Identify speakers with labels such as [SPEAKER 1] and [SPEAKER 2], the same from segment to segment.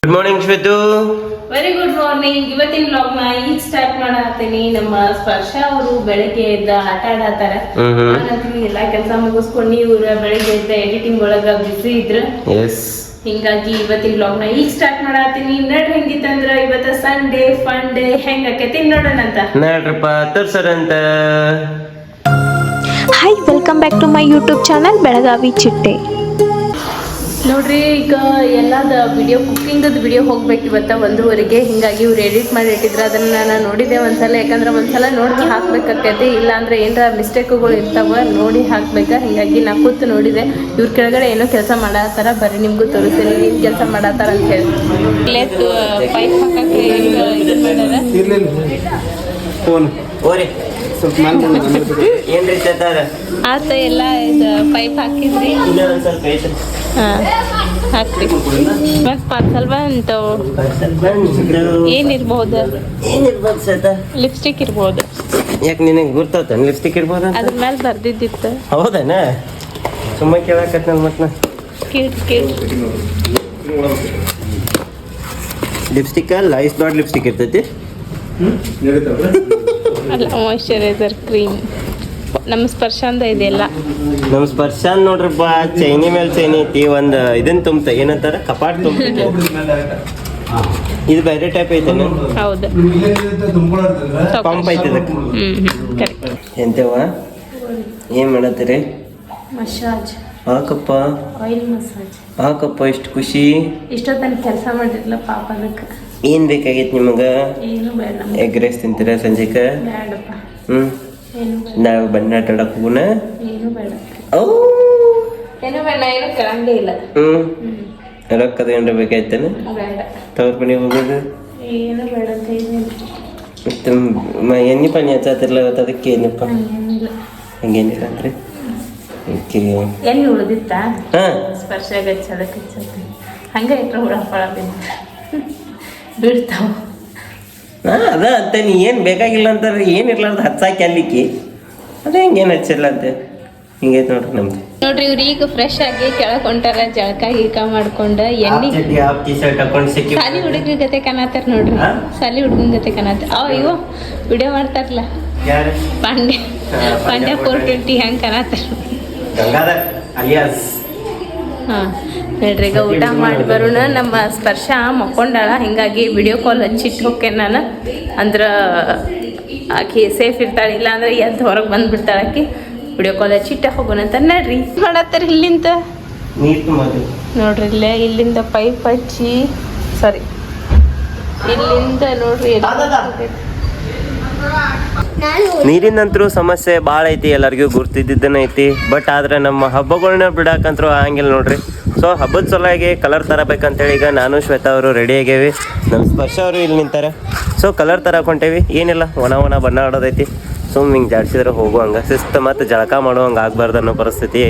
[SPEAKER 1] Good morning Shwetu.
[SPEAKER 2] Very good morning. ಇವತ್ತಿನ blog ನ ಈಗ ಸ್ಟಾರ್ಟ್ ಮಾಡತ್ತೀನಿ. ನಮ್ಮ ಸ್ಪರ್ಶ ಅವರು ಬೆಳಗ್ಗೆ ಎದ್ದ ಆಟ ಆಡತಾರ. ಎಲ್ಲಾ ಕೆಲಸ ಮುಗಿಸ್ಕೊಂಡು ಇವ್ರ ಬೆಳಗ್ಗೆ ಎದ್ದ ಎಡಿಟಿಂಗ್ ಒಳಗ ಬಿಸಿ ಇದ್ರ. ಹಿಂಗಾಗಿ ಇವತ್ತಿನ ಬ್ಲಾಗ್ ನ ಈಗ ಸ್ಟಾರ್ಟ್ ಮಾಡತ್ತೀನಿ. ನಡ್ರಿ ಹೆಂಗಿತ್ತಂದ್ರ ಇವತ್ತ ಸಂಡೇ ಫನ್ ಡೇ ಹೆಂಗ ಆಕೈತಿ ನೋಡೋಣ ಅಂತ.
[SPEAKER 1] ನಡ್ರಪ್ಪ ತರ್ಸರಂತ.
[SPEAKER 3] Hi, welcome back to my YouTube channel Belagavi Chitte.
[SPEAKER 2] ನೋಡ್ರಿ, ಈಗ ಎಲ್ಲದ ವಿಡಿಯೋ ಕುಕ್ಕಿಂಗದ ವಿಡಿಯೋ ಹೋಗ್ಬೇಕು ಇವತ್ತ 1:30ಗೆ. ಹಿಂಗಾಗಿ ಇವ್ರು ಎಡಿಟ್ ಮಾಡಿ ಇಟ್ಟಿದ್ರು. ಅದನ್ನ ನಾನು ನೋಡಿದೆ ಒಂದ್ಸಲ. ಯಾಕಂದ್ರೆ ಒಂದ್ಸಲ ನೋಡಿ ಹಾಕ್ಬೇಕಾಕೈತಿ, ಇಲ್ಲ ಅಂದ್ರೆ ಏನಾರ ಮಿಸ್ಟೇಕ್ಗಳು ಇರ್ತಾವ, ನೋಡಿ ಹಾಕ್ಬೇಕ. ಹಿಂಗಾಗಿ ನಾ ಕೂತು ನೋಡಿದೆ. ಇವ್ರ ಕೆಳಗಡೆ ಏನೋ ಕೆಲಸ ಮಾಡತ್ತಾರ. ಬರ್ರಿ ನಿಮ್ಗೂ ತೋರಿಸ್ತೀನಿ ಏನ್ ಕೆಲಸ ಮಾಡತ್ತಾರ ಅಂತ ಹೇಳಿ. ಪೈಪ್ ಹಾಕಕ್ಕೆ ಆತ ಎಲ್ಲ ಪೈಪ್ ಹಾಕಿದ್ರಿ. ಹಾಕ್ರಿ ಮತ್ ಪಾರ್ಸಲ್ ಬಂತವು. ಏನಿರ್ಬಹುದು? ಲಿಪ್ಸ್ಟಿಕ್ ಇರ್ಬೋದು.
[SPEAKER 1] ಯಾಕೆ ನಿನಗೆ ಗುರ್ತಾವ ಲಿಪ್ಸ್ಟಿಕ್ ಇರ್ಬೋದು?
[SPEAKER 2] ಅದ್ರ ಮೇಲೆ ಬರ್ದಿದ್ದಿತ್ತು.
[SPEAKER 1] ಹೌದನ? ಸುಮ್ಮ ಕೇಳಕತ್ನಲ್ ಮತ್ತ
[SPEAKER 2] ಕೇಳಿ
[SPEAKER 1] ಲಿಪ್ಸ್ಟಿಕ್ ಅಲ್ಲ, ಐಸ್ ಡಾಟ್ ಲಿಪ್ಸ್ಟಿಕ್ ಇರ್ತೈತಿ.
[SPEAKER 2] ಅಲ್ಲ, ಮಾಯಿಶ್ಚರೈಸರ್ ಕ್ರೀಮ್ ನಮ್ಮ ಸ್ಪರ್ಶಂದ ಇದೆಲ್ಲ.
[SPEAKER 1] ನಮ್ಮ ಸ್ಪರ್ಶ ನೋಡ್ರಪ್ಪ, ಚೈನಿ ಮೇಲೆ ಚೈನಿ ಐತಿ. ಒಂದು ಇದನ್ನ ತುಂಬತ ಏನಂತಾರ, ಕಪಾಟ್ ತುಂಬತೈತಿ. ಇದು ಬೇರೆ ಟೈಪ್ ಐತೇನ?
[SPEAKER 2] ಹೌದು,
[SPEAKER 1] ಪಂಪ್ ಐತಿ ಇದಕ್ಕೆ. ಎಂತವ ಏನ್ ಮಾಡತ್ತೀರಿ?
[SPEAKER 2] ಮಸಾಜ್
[SPEAKER 1] ಹಾಕಪ್ಪ,
[SPEAKER 2] ಆಯಿಲ್ ಮಸಾಜ್
[SPEAKER 1] ಹಾಕಪ್ಪ. ಎಷ್ಟು ಖುಷಿ.
[SPEAKER 2] ಇಷ್ಟೊತ್ತನ ಕೆಲಸ ಮಾಡಿರ್ಲ ಪಾಪ. ಅದಕ್ಕೆ
[SPEAKER 1] ಏನ್ ಬೇಕಾಗೈತಿ ನಿಮಗ?
[SPEAKER 2] ಏನು ಬೇಡ.
[SPEAKER 1] ಎಗ್ ರೈಸ್ ತಿಂತೀರ ಸಂಜೆಕ?
[SPEAKER 2] ಬೇಡಪ್ಪ.
[SPEAKER 1] ಏನು ನಾವು ಬಣ್ಣ ಆಟಾಡಕ್ ಹೋಗುನ?
[SPEAKER 2] ಏನು ಬೇಡ.
[SPEAKER 1] ಏನು
[SPEAKER 2] ಬೇಡ, ಏನು ಕರಂಡಿ ಇಲ್ಲ.
[SPEAKER 1] ರೊಕ್ಕದ ಏನ್ರ ಬೇಕಾಯ್ತೇನ?
[SPEAKER 2] ಬೇಡ.
[SPEAKER 1] ತವ್ರ ಮನೆಗೆ ಹೋಗೋದು?
[SPEAKER 2] ಏನು ಬೇಡ ಅಂತ ಏನಿಲ್ಲ.
[SPEAKER 1] ಮತ್ತೆ ಎಣ್ಣೆ ಪಾನಿ ಹಚ್ಚತ್ತಿರಲ್ಲ ಇವತ್ತು, ಅದಕ್ಕೆ ಏನಪ್ಪ?
[SPEAKER 2] ಹಂಗೇನಿಲ್ಲ.
[SPEAKER 1] ಹಂಗೇನಿಲ್ಲ ಅಂದ್ರೆ
[SPEAKER 2] ಎಣ್ಣೆ ಉಳಿದಿತ್ತ?
[SPEAKER 1] ಹಾಂ,
[SPEAKER 2] ಸ್ಪರ್ಶ ಹಚ್ಚದಕ್ಕೆ ಹಚ್ಚತ್ತೆ. ಹಂಗೆ ಇಟ್ಟರೆ ಹುಳಫಳ ಬೀಳ್ತಾವ.
[SPEAKER 1] ಅದ ಅಂತ ನೀ ಏನು ಬೇಕಾಗಿಲ್ಲ ಅಂತಾರೆ. ಏನಿರ್ಲಾರ್ದು ಹಚ್ಚಾಕಿ ಅಲ್ಲಿಕ್ಕಿ ಅದೇ ಹಿಂಗೇನು ಹಚ್ಚಿಲ್ಲ ಅಂತ. ಹಿಂಗೈತೆ ನೋಡ್ರಿ ನಮ್ದು. ನೋಡ್ರಿ,
[SPEAKER 2] ಇವ್ರು ಈಗ ಫ್ರೆಶ್ ಆಗಿ ಕೆಳಗೆ ಹೊಂಟಾರ. ಜಳಕ ಗೀಕ ಮಾಡ್ಕೊಂಡು ಎಣ್ಣೆ
[SPEAKER 1] ಟಿ ಶರ್ಟ್ ಹಾಕೊಂಡು ಸಿಕ್ಕಿ
[SPEAKER 2] ಸಾಲಿ ಹುಡುಗ ಗತೆ ಕಾಣತ್ತಾರ ನೋಡ್ರಿ. ಸಾಲಿ ಹುಡುಗನ ಗತೆ ಕಾಣತ್ತಾರ. ಅಯ್ಯೋ ವಿಡಿಯೋ ಮಾಡ್ತಾರಲ್ಲ, ಪಾಂಡ್ಯ 420 ಹೆಂಗೆ ಕಾಣತ್ತಾರ.
[SPEAKER 1] ಗಂಗಾಧರ್ ಅಲಿಯಾಸ್.
[SPEAKER 2] ಹಾಂ ಹೇಳ್ರಿ, ಈಗ ಊಟ ಮಾಡಿ ಬರೋಣ. ನಮ್ಮ ಸ್ಪರ್ಶ ಮಕ್ಕೊಂಡಾಳ. ಹಿಂಗಾಗಿ ವಿಡಿಯೋ ಕಾಲ್ ಹಚ್ಚಿಟ್ಟು ಹೋಗ್ತೇನೆ ನಾನು. ಅಂದ್ರೆ ಆಕೆ ಸೇಫ್ ಇರ್ತಾಳೆ, ಇಲ್ಲ ಅಂದ್ರೆ ಎದ್ದು ಹೊರಗೆ ಬಂದುಬಿಡ್ತಾಳೆ ಆಕೆ. ವಿಡಿಯೋ ಕಾಲ್ ಹಚ್ಚಿಟ್ಟ ಹೋಗೋಣ ಅಂತ. ನಡ್ರಿ ಮಾಡತ್ತಾರ ಇಲ್ಲಿಂದ ನೋಡ್ರಿ. ಇಲ್ಲಿಂದ ಪೈಪ್ ಹಚ್ಚಿ, ಸಾರಿ ಇಲ್ಲಿಂದ ನೋಡ್ರಿ
[SPEAKER 1] ನೀರಿನಂತರೂ ಸಮಸ್ಯೆ ಭಾಳ ಐತಿ, ಎಲ್ಲರಿಗೂ ಗುರ್ತಿದ್ದನ ಐತಿ. ಬಟ್ ಆದ್ರೆ ನಮ್ಮ ಹಬ್ಬಗಳನ್ನ ಬಿಡಾಕಂತರೂ ಆಗಂಗಿಲ್ಲ ನೋಡ್ರಿ. ಸೊ ಹಬ್ಬದ ಸಲುವಾಗಿ ಕಲರ್ ತರಬೇಕಂತೇಳಿ ಈಗ ನಾನು ಶ್ವೇತಾ ಅವರು ರೆಡಿ ಆಗ್ಯಾವಿ. ನಮ್ಮ ಸ್ಪರ್ಶ ಅವರು ಇಲ್ಲಿ ನಿಂತಾರೆ. ಸೊ ಕಲರ್ ತರಕ್ಕೆ ಹೊಂಟೇವಿ. ಏನಿಲ್ಲ, ಒಣ ಬಣ್ಣ ಆಡೋದೈತಿ. ಸುಮ್ ಹಿಂಗೆ ಜಾಡ್ಸಿದ್ರೆ ಹೋಗುವಂಗೆ ಶಿಸ್ತು, ಮತ್ತು ಜಳಕ ಮಾಡುವಂಗೆ ಆಗ್ಬಾರ್ದು ಅನ್ನೋ ಪರಿಸ್ಥಿತಿ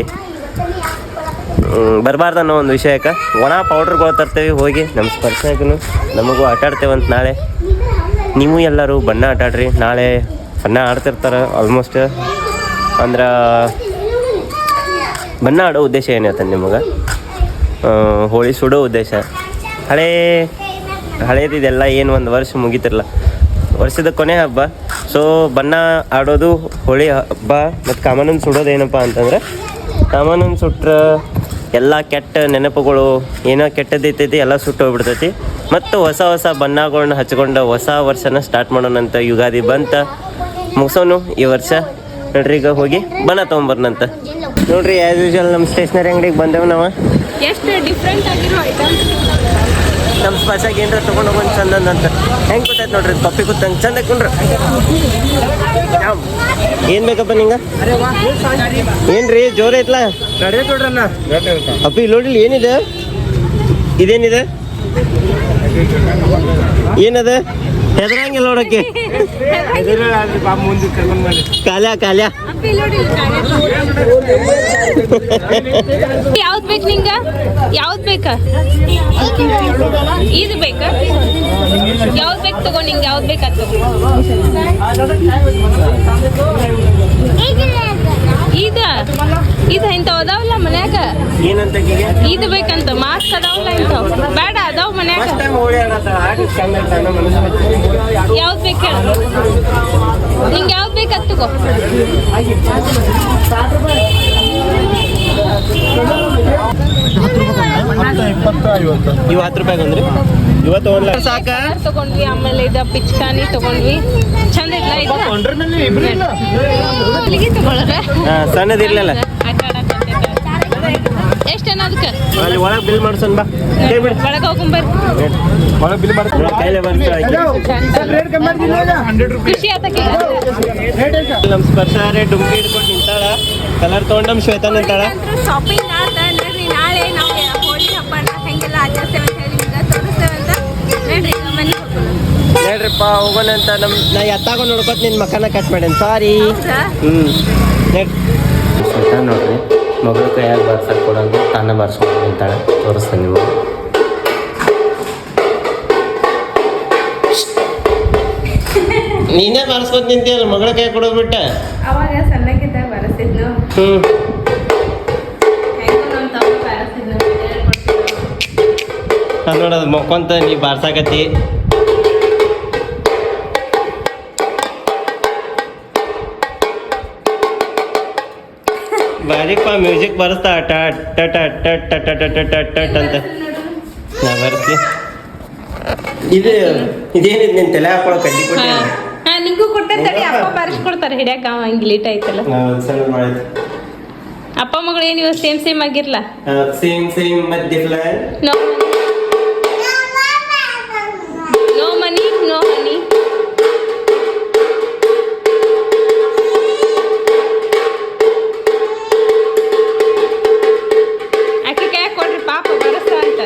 [SPEAKER 1] ಬರಬಾರ್ದು ಅನ್ನೋ ಒಂದು ವಿಷಯಕ್ಕೆ ಒಣ ಪೌಡ್ರ್ಗಳು ತರ್ತೇವೆ ಹೋಗಿ. ನಮ್ಮ ಸ್ಪರ್ಶಗೂ ನಮಗೂ ಆಟಾಡ್ತೇವಂತ. ನಾಳೆ ನೀವು ಎಲ್ಲರೂ ಬಣ್ಣ ಆಟಾಡ್ರಿ. ನಾಳೆ ಬಣ್ಣ ಆಡ್ತಿರ್ತಾರೆ ಆಲ್ಮೋಸ್ಟ್. ಅಂದ್ರೆ ಬಣ್ಣ ಆಡೋ ಉದ್ದೇಶ ಏನಿರ್ತದೆ ನಿಮಗೆ? ಹೋಳಿ ಸುಡೋ ಉದ್ದೇಶ. ಹಳೇದಿದೆಲ್ಲ ಏನು ಒಂದು ವರ್ಷ ಮುಗಿತಿರಲ್ಲ, ವರ್ಷದ ಕೊನೆ ಹಬ್ಬ. ಸೊ ಬಣ್ಣ ಆಡೋದು ಹೋಳಿ ಹಬ್ಬ. ಮತ್ತು ಕಾಮನನ್ನು ಸುಡೋದು ಏನಪ್ಪ ಅಂತಂದ್ರೆ, ಕಾಮನನ್ನು ಸುಟ್ರೆ ಎಲ್ಲ ಕೆಟ್ಟ ನೆನಪುಗಳು, ಏನೋ ಕೆಟ್ಟದೈತೈತಿ ಎಲ್ಲ ಸುಟ್ಟು ಹೋಗ್ಬಿಡ್ತೈತಿ. ಮತ್ತು ಹೊಸ ಬಣ್ಣಗಳನ್ನ ಹಚ್ಕೊಂಡು ಹೊಸ ವರ್ಷನ ಸ್ಟಾರ್ಟ್ ಮಾಡೋಣಂತ. ಯುಗಾದಿ ಬಂತ, ಮುಗಿಸೋನು ಈ ವರ್ಷ. ನೋಡ್ರಿ, ಈಗ ಹೋಗಿ ಬಣ್ಣ ತೊಗೊಂಬರ್ನಂತ. ನೋಡ್ರಿ, ಆ್ಯಸ್ ಯೂಶುವಲ್ ನಮ್ಮ ಸ್ಟೇಷ್ನರಿ ಅಂಗಡಿಗೆ ಬಂದೇವು ನಾವು.
[SPEAKER 2] ಎಷ್ಟು ಡಿಫ್ರೆಂಟ್ ಆಗಿರೋ ಐಟಮ್ಸ್
[SPEAKER 1] ನಮ್ಮ ಸ್ಪರ್ಶಾಗಿ ಏನಾರ ತೊಗೊಂಡು ಹೋಗೋಣ ಚಂದಂದ ಅಂತ. ಹೆಂಗೆ ಗೊತ್ತಾಯ್ತು ನೋಡ್ರಿ, ಪಪ್ಪಿ ಕೂತಂಗೆ ಚಂದ ಕುಂಡ್ರಿ. ಏನು ಬೇಕಪ್ಪ ನಿಂಗೆ? ಏನ್ರಿ ಜೋರ ಐತ್ಲಾ? ಅಪ್ಪಿ ನೋಡಿಲ್ಲ, ಏನಿದೆ ಇದೇನಿದೆ? ಏನದ? ಹೆದರಂಗಿಲ್ಲ ನೋಡಕ್ಕೆ. ಕಾಲ್ಯ
[SPEAKER 2] ಯಾವ್ದು ಬೇಕು ನಿಂಗ? ಯಾವ್ದು ಬೇಕಾ? ಇದು ಬೇಕಾ? ಯಾವ್ದು ಬೇಕು ತಗೋ, ನಿಂಗೆ ಯಾವ್ದು ಬೇಕಾ ತಗೋ. ಇದು ಇಂಥವು ಅದಾವಲ್ಲ ಮನ್ಯಾಗ,
[SPEAKER 1] ಏನಂತ
[SPEAKER 2] ಇದು ಬೇಕಂತ ಮಾಸ್ಕ್ ಅದಾವಲ್ಲ ಇಂಥವು ಬೇಡ ಅದಾವ ಮನ್ಯಾಗ. ಯಾವ್ದು ಬೇಕು ಹೇಳು ನಿಂಗೆ ಯಾವ್ದು ಬೇಕು ತಗೋ
[SPEAKER 1] ಇವು 10 ರೂಪಾಯಿಗೆ ಅಂದ್ರೆ ಇವತ್ತು ಒಂದು ಸಾಕ
[SPEAKER 2] ತಗೊಂಡ್ವಿ ಆಮೇಲೆ ಇದು ಪಿಚ್ಕಾನಿ ತಗೊಂಡ್ವಿ ಚಂದ ಇಲ್ಲ ತಗೊಳ್ರೆ
[SPEAKER 1] ಸಣ್ಣದಿರ್ಲಿಲ್ಲ
[SPEAKER 2] ಎಷ್ಟೇನ ಅದಕ್ಕೆ
[SPEAKER 1] ಅಲ್ಲಿ ಒಳಗೆ ಬಿಲ್ ಮಾಡ್ಸೋಣ ಬಾ
[SPEAKER 2] ಒಳಗೆ ಹೋಗ್ಕೊಂಬರ್ರಿ
[SPEAKER 1] ಒಳಗೆ ಬಿಲ್ ಮಾಡ್ಕೊಂಡು ಕೈಲೇ
[SPEAKER 2] ಖುಷಿ ಆತಕ್ಕೆ
[SPEAKER 1] ನಮ್ಮ ಸ್ಪರ್ಶ ಡುಮ್ಕಿ ಹಿಡ್ಕೊಂಡು ನಿಂತಾಳ ಕಲರ್ ತೊಗೊಂಡು ನಮ್ಮ ಶ್ವೇತಾ ನಿಂತಾಳ
[SPEAKER 2] ಶಾಪಿಂಗ್ ಆದ ನೋಡ್ರಿ ನಾಳೆ ನಾವು ಹೋಳಿ ಹಬ್ಬನ ಹೆಂಗೆಲ್ಲ ಆಚರಿಸ್ತೇವೆ ಅಂತ ಹೇಳಿ ನಿಮ್ಗೆ ತೋರಿಸ್ತೇವೆ ಅಂತ ನೋಡ್ರಿ ಮನೆಗೆ ಹೋಗೋಣ
[SPEAKER 1] ಹೇಳ್ರಿಪ್ಪ ಹೋಗೋಣ ಅಂತ ನಾ ಎತ್ತಾಗ ನೋಡ್ಕೊತ ನಿನ್ನ ಮಕ್ಕನ ಕಟ್ ಮಾಡೇನಿ ಸಾರಿ ಶ್ವೇತಾ ನೋಡ್ರಿ ಮಗಳು ಕೈಯಾಗ ಬರ್ಸಕ್ಕೆ ಕೊಡೋದು ತಾನ ಬರ್ಸ್ಕೊಂಡು ನಿಂತಾಳೆ ತೋರಿಸ್ತೇನೆ ನೀವು ನೀನೇ ಬರ್ಸ್ಕೊತ ನಿಂತಿಯಲ್ಲ ಮಗಳ ಕೈ ಕೊಡೋದು ಬಿಟ್ಟ
[SPEAKER 2] ಅವಾಗ ಸಣ್ಣಕ್ಕಿದ್ದಾಗ ಬರಸ್ತಿದ್ನು
[SPEAKER 1] ನೋಡೋದು ಮಕ್ಕೊಂತ ನೀ ಬಾರ್ಸಾಕತ್ತಿ ಬಾರಿಪ್ಪ ಮ್ಯೂಸಿಕ್ ಬರ್ಸ್ತಾ ಟಟ್ ಟಟ್ ಟಟ್ ಟಟ್ ಟಟ್ ಟಟ್ ಟಟ್ ಅಂತ ನಾ ಬರ್ಸ್ಲಿ ಇದೇನಿದ್ ನಿನ್ ತಲೆ ಹಾಕೊಳ್ಳೋ ಕಡ್ಡಿ ಕೊಟ್ಟಿ
[SPEAKER 2] ನಿಂಗೂ ಕೊಟ್ಟಿರ್ತಾರೆ ಅಪ್ಪ ಬಾರಿಸ್ಕೊಡ್ತಾರೆ ಹಿಡಿಯಾಕ ಅವ ಹಿಂಗೆ ಲೀಟ್ ಆಯ್ತಲ್ಲ
[SPEAKER 1] ಸಣ್ಣ ಮಾಡಿದ್ವಿ
[SPEAKER 2] ಅಪ್ಪ ಮಗಳು ಏನು ಸೇಮ್ ಸೇಮ್ ಆಗಿರ್ಲ
[SPEAKER 1] same but different
[SPEAKER 2] no money no honey ಆಕೆ ಕೈ ಕೊಡ್ರಿ ಪಾಪ ಬರಸ್ತಾ ಅಂತ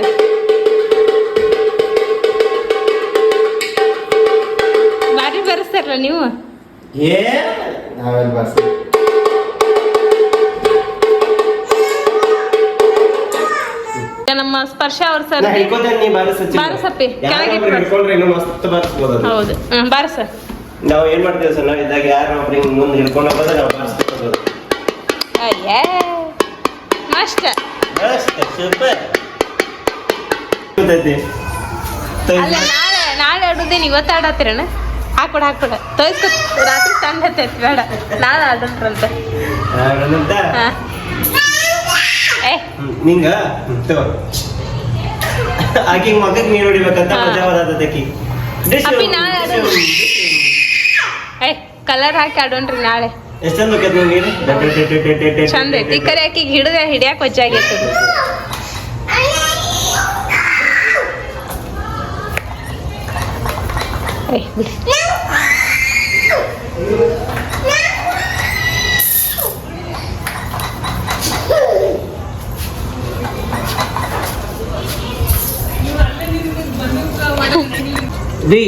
[SPEAKER 2] ಬಾರಿ ಬರಸ್ತಾರಲ್ಲ ನೀವು
[SPEAKER 1] ನಾವೆಲ್ಲ ಬರ್ಸಿ
[SPEAKER 2] ನಮ್ಮ ಸ್ಪರ್ಶ ಅವ್ರ ಸರ್ ಬಾರಸಪ್ಪಿ ಹೌದು ಬಾರಸ
[SPEAKER 1] ನಾವು ಏನ್ ಮಾಡ್ತೀವಿ ಸರ್ ನಾವು ಇದ್ದಾಗ ಯಾರು ಒಬ್ರಿಗೆ ಮುಂದೆ ಹಿಡ್ಕೊಂಡು ಹೋಗೋದು ನಾವು ಬಾರಿಸ್ತಿರೋದು
[SPEAKER 2] ಅಯ್ಯೇ ಮಸ್ತ್
[SPEAKER 1] ಸೂಪರ್
[SPEAKER 2] ಅಲ್ಲ ನಾಳೆ ಆಡೋದೇನು ಇವತ್ತು ಆಡತ್ತೀರಣ್ಣ ಹಾಕ್ಬಿಡ ತೋರಿಸ್ಕೊ ರಾತ್ರಿ ತಂಡ ಹತ್ತೈತಿ ಬೇಡ ನಾಳೆ ಆಡೋಣ್ರಂತ ಏ
[SPEAKER 1] ನಿಂಗ ಆಕಿ ಮಗಕ್ಕೆ ನೀರು ಹೊಡಿಬೇಕಂತ ಮಜಾ ಬರತೈತಿ
[SPEAKER 2] ಅಪ್ಪಿ ನಾಳೆ ಆಡೋಣ ಏ ಕಲರ್ ಹಾಕಿ ಆಡೋಣ್ರಿ ನಾಳೆ
[SPEAKER 1] ಎಷ್ಟೊಂದು ಬೇಕೈತಿ ನೀರು
[SPEAKER 2] ಚಂದ ಐತಿ ಈ ಕರೆ ಆಕಿಗೆ ಹಿಡಿಯಾಕ ವಜ್ಜಾಗೈತದ ಏ ಬಿಡಿ
[SPEAKER 1] ದಿ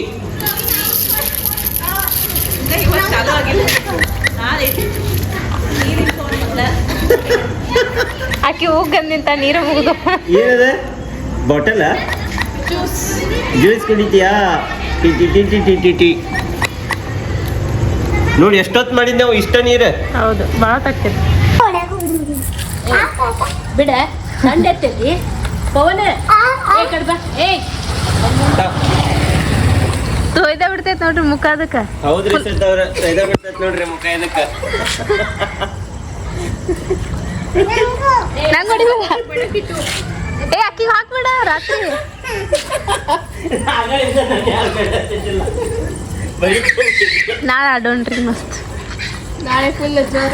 [SPEAKER 2] ಆಕಿ ಹೋಗಂದಿಂತ ನೀರು ಮುಗಿದು
[SPEAKER 1] ಏನದ ಬಾಟಲ್ ಜ್ಯೂಸ್ ಕುಡಿತೀಯಾ ಟಿ ನೋಡಿ ಎಷ್ಟೊತ್ತು ಮಾಡಿದ್ದೆವು ಇಷ್ಟ ನೀರು
[SPEAKER 2] ಹೌದು ಭಾಳ ತಕ್ಕಿದೆ
[SPEAKER 4] ಬಿಡ ಸಂಡೆ ಎತ್ತೈತಿ ಪವನ ಏ ಕಡ್ಬಾ ಏ
[SPEAKER 2] ತೊಯ್ದ ಬಿಡ್ತೈತಿ ನೋಡ್ರಿ ಮುಖ ಅದಕ್ಕೆ
[SPEAKER 1] ಹೌದ್ರಿ ಸತ್ತವ್ರ ಬಿಡ್ತೈತಿ ನೋಡ್ರಿ ಮುಖ ಇದಕ್ಕೆ
[SPEAKER 2] ನಂಗೆ ಹೊಡಿಬೇಡ ಏ ಅಕ್ಕಿಗೆ ಹಾಕ್ಬೇಡ ರಾತ್ರಿ ನಾಳೆ ಆಡೋಣ್ರಿ ಮಸ್ತ್
[SPEAKER 4] ನಾಳೆ ಫುಲ್ ಜೋರ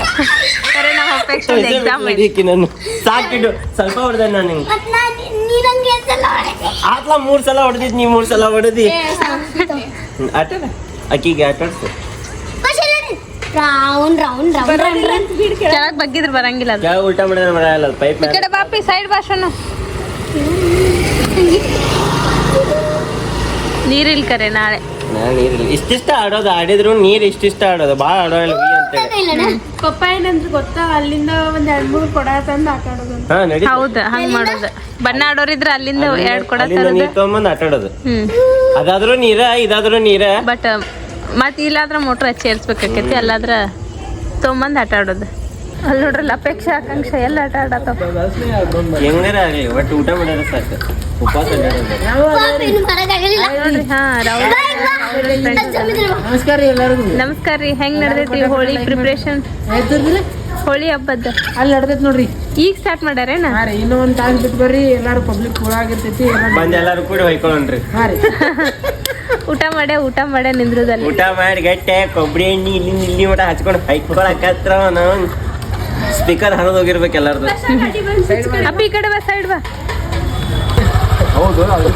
[SPEAKER 2] ಕರೆ ನಮ್ಮ ಅಪೇಕ್ಷೆ ಎಕ್ಸಾಮ್
[SPEAKER 1] ನಾನು ಸಾಕಿಡು ಸ್ವಲ್ಪ ಹೊಡೆದ ನಾನು ನಿಂಗೆ ಆತ್ಲ 3 ಸಲ ಹೊಡೆದಿದ್ ನೀ 3 ಸಲ ಹೊಡೆದಿ ಆಟ ಅಕ್ಕಿಗೆ ಆಟ ಆಡ್ಸು
[SPEAKER 4] ರೌಂಡ್ ರೌಂಡ್ ರೌಂಡ್ ರೌಂಡ್
[SPEAKER 2] ಕೆಳಗೆ ಬಗ್ಗಿದ್ರೆ ಬರಂಗಿಲ್ಲ ಅದು
[SPEAKER 1] ಕೆಳಗೆ ಉಲ್ಟಾ ಮಾಡಿದ್ರೆ ಬರಲ್ಲ ಪೈಪ್
[SPEAKER 2] ಈ ಕಡೆ ಬಾಪಿ ಸೈಡ್ ಭಾಷಣ ನೀರಿಲ್ ಕರೆ ನಾಳೆ
[SPEAKER 1] ನೀರಿಲ್ಲ ಇಷ್ಟಿಷ್ಟ ಆಡೋದು ಆಡಿದ್ರು ನೀರು ಇಷ್ಟಿಷ್ಟ ಆಡೋದು ಭಾಳ ಆಡೋಲ್ಲ ಅಂತೇಳಿ
[SPEAKER 4] ಪಪ್ಪ ಏನಂದ್ರೆ ಗೊತ್ತಾ ಅಲ್ಲಿಂದ ಒಂದ್ 2-3 ಕೊಡ ತಂದು ಆಟ ಆಡೋದು
[SPEAKER 1] ಹಾ ನಡಿ
[SPEAKER 2] ಹೌದು ಹಂಗ್ ಮಾಡೋದು ಬಣ್ಣ ಆಡೋರಿದ್ರೆ ಅಲ್ಲಿಂದ 2 ಕೊಡ
[SPEAKER 1] ನೀರು ತಗೊಂಬಂದು ಆಟ ಆಡೋದು
[SPEAKER 2] ಹ್ಮ್
[SPEAKER 1] ಅದಾದ್ರೂ ನೀರ ಇದಾದ್ರೂ ನೀರ
[SPEAKER 2] ಬಟ್ ಮತ್ತೆ ಇಲ್ಲಾದ್ರ ಮೋಟ್ರ್ ಹಚ್ಚಿ ಏರ್ಸ್ಬೇಕಾಕೈತಿ ಅಲ್ಲಾದ್ರ ತೊಗೊಂಬಂದು ಆಟ ಆಡೋದು ಅಲ್ಲಿ ನೋಡ್ರಲ್ಲ ಅಪೇಕ್ಷೆ ಆಕಾಂಕ್ಷೆ ಎಲ್ಲ ಆಟ ಆಡತ್ತವ.
[SPEAKER 1] ಹೆಂಗಾರ ಆಗಲಿ ಒಟ್ಟು ಊಟ ಮಾಡೋದು ಸಾಕು. ಉಪವಾಸ
[SPEAKER 5] ನಮಸ್ಕಾರ ರೀ ಎಲ್ಲರಿಗೂ.
[SPEAKER 2] ನಮಸ್ಕಾರ ರೀ. ಹೆಂಗ್ ನಡ್ದೈತಿ ಹೋಳಿ ಪ್ರಿಪ್ರೇಷನ್? ಹೋಳಿ ಹಬ್ಬದ
[SPEAKER 5] ಅಲ್ಲಿ ನಡ್ದೈತಿ ನೋಡ್ರಿ.
[SPEAKER 2] ಈಗ ಸ್ಟಾರ್ಟ್ ಮಾಡ್ಯಾರೇನ?
[SPEAKER 5] ಹಾ ರೀ, ಇನ್ನೂ ಒಂದು ತಾಸು ಬಿಟ್ಟು ಬರ್ರಿ, ಎಲ್ಲಾರು ಪಬ್ಲಿಕ್ ಒಳಗಿರ್ತೈತಿ.
[SPEAKER 1] ಬಂದು ಎಲ್ಲಾರು ಕೂಡ ಹೊಯ್ಕೊಳ್ಳೋಣ್ರಿ.
[SPEAKER 5] ಹಾ ರೀ,
[SPEAKER 2] ಊಟ ಮಾಡೇ ನಿಂದ್ರದಲ್ಲಿ.
[SPEAKER 1] ಊಟ ಮಾಡಿ ಗಟ್ಟೆ ಕೊಬ್ಬರಿ ಎಣ್ಣೆ ಇಲ್ಲಿ ಮಟ ಹಚ್ಕೊಂಡು ಹೊಯ್ಕೊಳಕತ್ರ ನಾವು ಸ್ಪೀಕರ್ ಹರಿದು ಹೋಗಿರ್ಬೇಕು ಎಲ್ಲಾರ್ದು.
[SPEAKER 2] ಅಪ್ಪ ಈ ಕಡೆ ಬಾ, ಸೈಡ್ ಬಾ.
[SPEAKER 6] ಹೌದು, ಅದು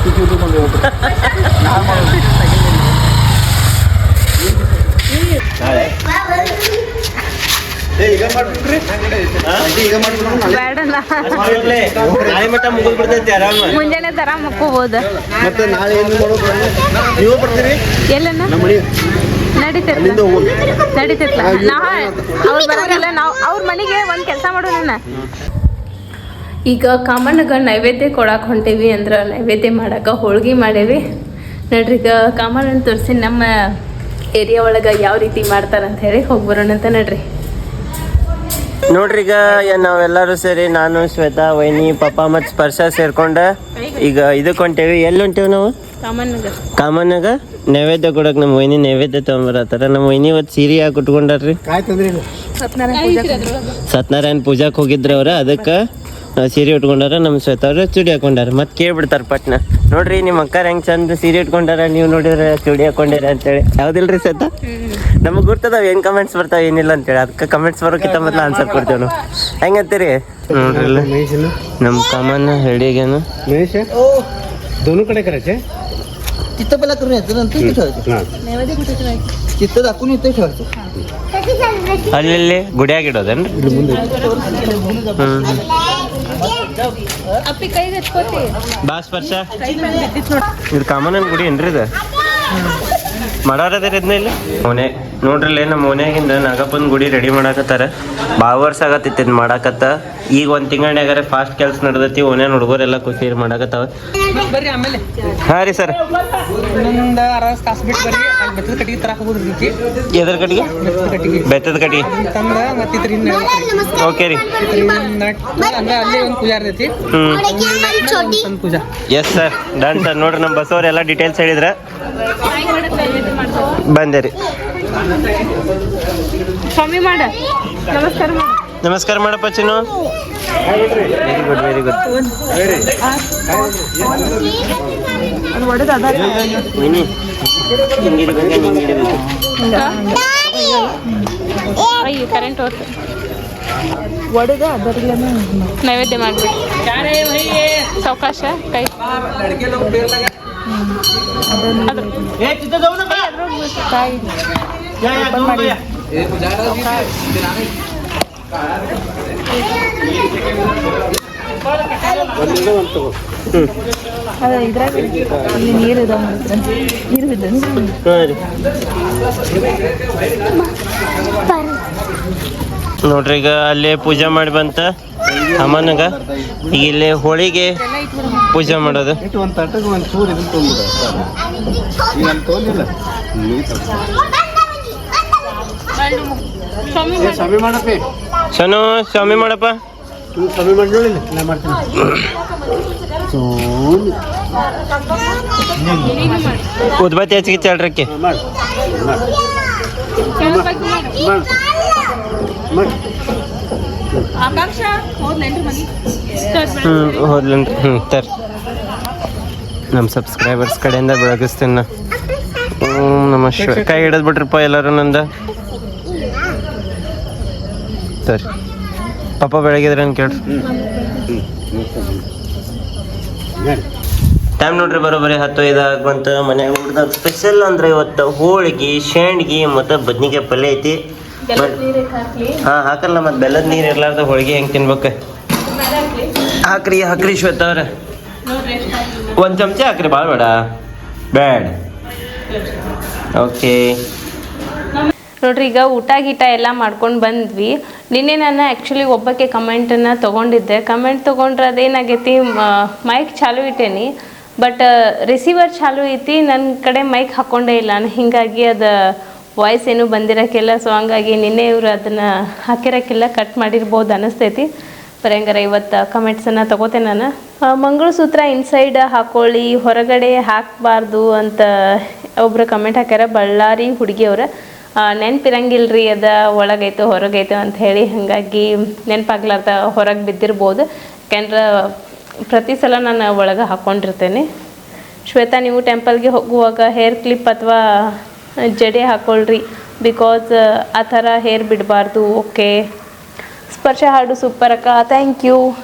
[SPEAKER 2] ಬೇಡಲ್ಲ,
[SPEAKER 1] ನಾಳೆ ಮಟ್ಟ ಮುಗಿದ್ ಬಿಡ್ತೈತಿ ಆರಾಮ.
[SPEAKER 2] ಮುಂಜಾನೆ ತರ ಮಕ್ಕೋಬಹುದು.
[SPEAKER 6] ಮತ್ತೆ ನಾಳೆ ಏನು ಮಾಡೋದು? ನೀವು ಬರ್ತೀರಿ?
[SPEAKER 2] ಎಲ್ಲನ
[SPEAKER 6] ನಮ್ಮ ಮನೆ
[SPEAKER 2] ನಡೀತೈತ್ಲ. ಅವ್ರು ಬರೋದಿಲ್ಲ, ನಾವು ಅವ್ರ ಮನೆಗೆ ಒಂದು ಕೆಲಸ ಮಾಡೋಣ. ಈಗ ಕಾಮಣ್ಣಗ ನೈವೇದ್ಯ ಕೊಡಕ್ಕೆ ಹೊಂಟೇವಿ. ಅಂದ್ರೆ ನೈವೇದ್ಯ ಮಾಡಕ್ಕೆ ಹೋಳ್ಗೆ ಮಾಡೇವಿ ನೋಡ್ರಿ. ಈಗ ಕಾಮಣ್ಣನ ತೋರಿಸಿ ನಮ್ಮ ಏರಿಯಾ ಒಳಗೆ ಯಾವ ರೀತಿ ಮಾಡ್ತಾರಂತ ಹೇಳಿ ಹೋಗಿ ಬರೋಣ ಅಂತ ನೋಡ್ರಿ.
[SPEAKER 1] ನೋಡ್ರಿ ಈಗ ನಾವೆಲ್ಲರೂ ಸೇರಿ ನಾನು, ಶ್ವೇತಾ, ವೈನಿ, ಪಪ್ಪ ಮತ್ತು ಸ್ಪರ್ಶ ಸೇರ್ಕೊಂಡ ಈಗ ಇದಕ್ಕೆ ಹೊಂಟೇವಿ. ಎಲ್ಲಿ ಹೊಂಟೇವಿ ನಾವು? ಕಾಮನ್ನಾಗ ನೈವೇದ್ಯ ಕೊಡಕ್ಕೆ. ನಮ್ಮ ವೈನಿ ನೈವೇದ್ಯ ತೊಗೊಂಬರತ್ತಾರ. ನಮ್ಮ ವೈನಿ ಇವತ್ತು ಸೀರೆ ಯಾಕೆ ಉಟ್ಕೊಂಡಾರ್ರಿ? ಸತ್ಯನಾರಾಯಣ ಪೂಜಾಕ್ಕೆ ಹೋಗಿದ್ರು ಅವ್ರ, ಅದಕ್ಕೆ ಸೀರೆ ಉಟ್ಕೊಂಡಾರ. ನಮ್ಮ ಶ್ವೇತ ಅವ್ರು ಚೂಡಿ ಹಾಕೊಂಡಾರ. ಮತ್ತೆ ಕೇಳ್ಬಿಡ್ತಾರೆ ಪಟ್ನ, ನೋಡ್ರಿ ನಿಮ್ಮ ಅಕ್ಕಾರ ಹೆಂಗೆ ಚಂದ ಸೀರೆ ಇಟ್ಕೊಂಡಾರ, ನೀವು ನೋಡಿದ್ರೆ ಚೂಡಿ ಹಾಕೊಂಡಿರ ಅಂತೇಳಿ. ಯಾವ್ದಿಲ್ರಿ ಶ್ವೇತ? ನಮಗೆ ಗೊತ್ತದಾವ ಏನು ಕಮೆಂಟ್ಸ್ ಬರ್ತಾವೆ ಏನಿಲ್ಲ ಅಂತೇಳಿ. ಅದಕ್ಕೆ ಕಮೆಂಟ್ಸ್ ಬರೋಕ್ಕಿಂತ ಮೊದಲು ಆನ್ಸರ್ ಕೊಡ್ತೇವೆ ನಾವು. ಹೆಂಗಂತೀರಿ? ನೋಡ್ರಿ ನಮ್ಮ ಕಾಮನ್ನ ಹೆಡಿಗೇನು
[SPEAKER 6] महेश दोनों कडे करायचे.
[SPEAKER 7] तिथं पहिला करून यायचं, नंतर इथे ठेवायचं. तिथं दाखवून इथे ठेवायचं.
[SPEAKER 1] ಅಲ್ಲಿ ಗುಡಿಯಾಗ ಇಡೋದೇನ್ರಿ? ಬಾ ಸ್ಪರ್ಶ. ಇದು ಕಾಮಣ್ಣನ ಗುಡಿ ಏನ್ರಿ ಇದು? ಮಾಡೋರದೇರಿ ಇದನ್ನ ಇಲ್ಲಿ ಮನೆ ನೋಡ್ರಿ. ನಮ್ಮ ಮನ್ಯಾಗಿಂದ ನಾಗಪ್ಪನ ಗುಡಿ ರೆಡಿ ಮಾಡಾಕತ್ತಾರ. ಭಾಳ ವರ್ಷ ಆಗತ್ತಿತ್ತು ಇದು ಮಾಡಾಕತ್ತ. ಈಗ ಒಂದು ತಿಂಗಳನ್ಯಾಗಾರ ಫಾಸ್ಟ್ ಕೆಲಸ ನಡೆದೈತಿ. ಓನ್ಯಾನ ಹುಡುಗರೆಲ್ಲ ಖುಷಿ ಮಾಡಾಕತ್ತಾವ.
[SPEAKER 5] ಬರ್ರಿ ಆಮೇಲೆ
[SPEAKER 1] ಹಾಂ ರೀ ಸರ್.
[SPEAKER 5] ಇನ್ನೊಂದು ಅರ್ಧ ತಾಸು ಬಿಟ್ಟು ಬರ್ರಿ. ಅಲ್ಲಿ ಬೆತ್ತದ ಕಟ್ಟಿಗೆ ತರಕ ಹೋಗೋದ್ರಿ.
[SPEAKER 1] ಎದ್ರ ಕಡೆಗೆ? ಬೆತ್ತದ ಕಡೆಗೆ
[SPEAKER 5] ತಂದ ಮತ್ತಿದ್ರಿ
[SPEAKER 1] ಓಕೆ ರೀ.
[SPEAKER 5] ಅಂದ್ರೆ ಅಲ್ಲೇ ಒಂದು ಪೂಜಾ ಇರ್ತೈತಿ. ಒಂದು puja.
[SPEAKER 1] Yes sir, done sir. ನೋಡ್ರಿ ನಮ್ಮ ಬಸವರೆಲ್ಲ ಡೀಟೇಲ್ಸ್ ಹೇಳಿದ್ರ ಬಂದೆ ರೀ.
[SPEAKER 2] ಸ್ವಾಮಿ ಮಾಡ ನಮಸ್ಕಾರ ಮಾಡ.
[SPEAKER 1] ನಮಸ್ಕಾರ ಮಾಡಪ್ಪ Chinnu. Very good very good. Vini
[SPEAKER 2] ಅಯ್ಯೋ ಕರೆಂಟ್ ಹೋಗ್ತದೆ. ಒಡೆದ ಅದರಲ್ಲೇ ನೈವೇದ್ಯ ಮಾಡ್ಬಿಟ್ಟು ಸಾವಕಾಶ ಕೈ ಇದ್ರಾಗ ನೀರು ನೀರು ಬಿದ್ದ
[SPEAKER 1] ನೋಡ್ರಿ. ಈಗ ಅಲ್ಲೇ ಪೂಜೆ ಮಾಡಿ ಬಂತ ಅಮ್ಮನಗ. ಈಗ ಇಲ್ಲಿ ಹೋಳಿಗೆ ಪೂಜೆ ಮಾಡೋದು.
[SPEAKER 6] ಒಂದು ತಟ್ಟಗೆ ಒಂದು ಚೂರು ಇದನ್ನ ತೊಗೊಂಡ್ಬಿಡ. ಈಗ ಅಲ್ಲಿ ತೊಗೊಂಡಿಲ್ಲ. ಸ್ವಾಮಿ ಮಾಡಪ್ಪ.
[SPEAKER 1] ಸನು ಸ್ವಾಮಿ ಮಾಡಪ್ಪ.
[SPEAKER 6] ಸ್ವಾಮಿ ಮಾಡಿ ನೋಡಿಲ್ಲ, ನಾ ಮಾಡ್ತೀನಿ.
[SPEAKER 1] ಉದ್ಬತ್ತಿ ಹಚ್ಚಿಗೆ ಚಾಳ್ರಕ್ಕೆ
[SPEAKER 6] ಮಾಡಿ
[SPEAKER 1] ಹೋದ್ಲೇನ್ರಿ? ತರ್ ನಮ್ಮ ಸಬ್ಸ್ಕ್ರೈಬರ್ಸ್ ಕಡೆಯಿಂದ ಬೆಳಗಿಸ್ತೀನಿ ನಾ. ನಮ್ಮ ಕೈ ಹಿಡಿದ್ ಬಿಟ್ರಪ್ಪ ಎಲ್ಲರೂ ನಂದ. ಸರಿ ಪಾಪ ಬೆಳಗಿದ್ರೆ ಅಂತ ಕೇಳ್ರಿ. ಟೈಮ್ ನೋಡ್ರಿ ಬರೋಬರಿ 10:05 ಬಂತ. ಮನ್ಯಾಗ ಊಟದಾಗ ಸ್ಪೆಷಲ್ ಅಂದ್ರೆ ಇವತ್ತು ಹೋಳಿಗೆ, ಶೇಂಡ್ಗಿ ಮತ್ತು ಬದ್ನಿಕಾಯಿ ಪಲ್ಯ ಐತಿ. ಹಾಂ ಹಾಕಲ್ಲ, ಮತ್ತು ಬೆಲ್ಲದ ನೀರು ಇರ್ಲಾರ್ದ ಹೋಳಿಗೆ ಹೆಂಗೆ ತಿನ್ಬೇಕು? ಹಾಕ್ರಿ ಹಾಕ್ರಿ ಶ್ವೇತ ಅವ್ರೆ. ಒಂದು ಚಮಚ ಹಾಕ್ರಿ, ಭಾಳ ಬೇಡ ಬ್ಯಾಡ್. ಓಕೆ
[SPEAKER 2] ನೋಡ್ರಿ. ಈಗ ಊಟ ಗೀಟ ಎಲ್ಲ ಮಾಡ್ಕೊಂಡು ಬಂದ್ವಿ. ನಿನ್ನೆ ನಾನು ಆ್ಯಕ್ಚುಲಿ ಒಬ್ಬಕ್ಕೆ ಕಮೆಂಟನ್ನು ತೊಗೊಂಡಿದ್ದೆ. ಕಮೆಂಟ್ ತೊಗೊಂಡ್ರೆ ಅದೇನಾಗೈತಿ, ಮೈಕ್ ಚಾಲು ಇಟ್ಟೇನಿ ಬಟ್ ರಿಸೀವರ್ ಚಾಲು ಐತಿ, ನನ್ನ ಕಡೆ ಮೈಕ್ ಹಾಕ್ಕೊಂಡೇ ಇಲ್ಲ ನಾನು. ಹೀಗಾಗಿ ಅದು ವಾಯ್ಸ್ ಏನೂ ಬಂದಿರೋಕ್ಕಿಲ್ಲ. ಸೊ ಹಂಗಾಗಿ ನಿನ್ನೆ ಇವರು ಅದನ್ನು ಹಾಕಿರೋಕ್ಕಿಲ್ಲ, ಕಟ್ ಮಾಡಿರ್ಬೋದು ಅನ್ನಿಸ್ತೈತಿ. ಬರಂಗಾರ ಇವತ್ತು ಕಮೆಂಟ್ಸನ್ನು ತೊಗೋತೇನೆ ನಾನು. ಮಂಗಳಸೂತ್ರ ಇನ್ಸೈಡ್ ಹಾಕ್ಕೊಳ್ಳಿ, ಹೊರಗಡೆ ಹಾಕಬಾರ್ದು ಅಂತ ಒಬ್ಬರು ಕಮೆಂಟ್ ಹಾಕ್ಯಾರ, ಬಳ್ಳಾರಿ ಹುಡುಗಿಯವ್ರ. ನೆನಪಿರಂಗಿಲ್ರಿ ಅದ ಒಳಗೈತೋ ಹೊರಗೈತೋ ಅಂತ ಹೇಳಿ, ಹಾಗಾಗಿ ನೆನಪಾಗ್ಲಾರ್ದ ಹೊರಗೆ ಬಿದ್ದಿರ್ಬೋದು. ಯಾಕೆಂದ್ರೆ ಪ್ರತಿ ಸಲ ನಾನು ಒಳಗೆ ಹಾಕ್ಕೊಂಡಿರ್ತೇನೆ. ಶ್ವೇತಾ, ನೀವು ಟೆಂಪಲ್ಗೆ ಹೋಗುವಾಗ ಹೇರ್ ಕ್ಲಿಪ್ ಅಥವಾ ಜಡೆ ಹಾಕ್ಕೊಳ್ರಿ, ಬಿಕಾಸ್ ಆ ಥರ ಹೇರ್ ಬಿಡಬಾರ್ದು. ಓಕೆ. ಸ್ಪರ್ಶ ಹಾಡು ಸೂಪರ್ ಅಕ್ಕ, thank you.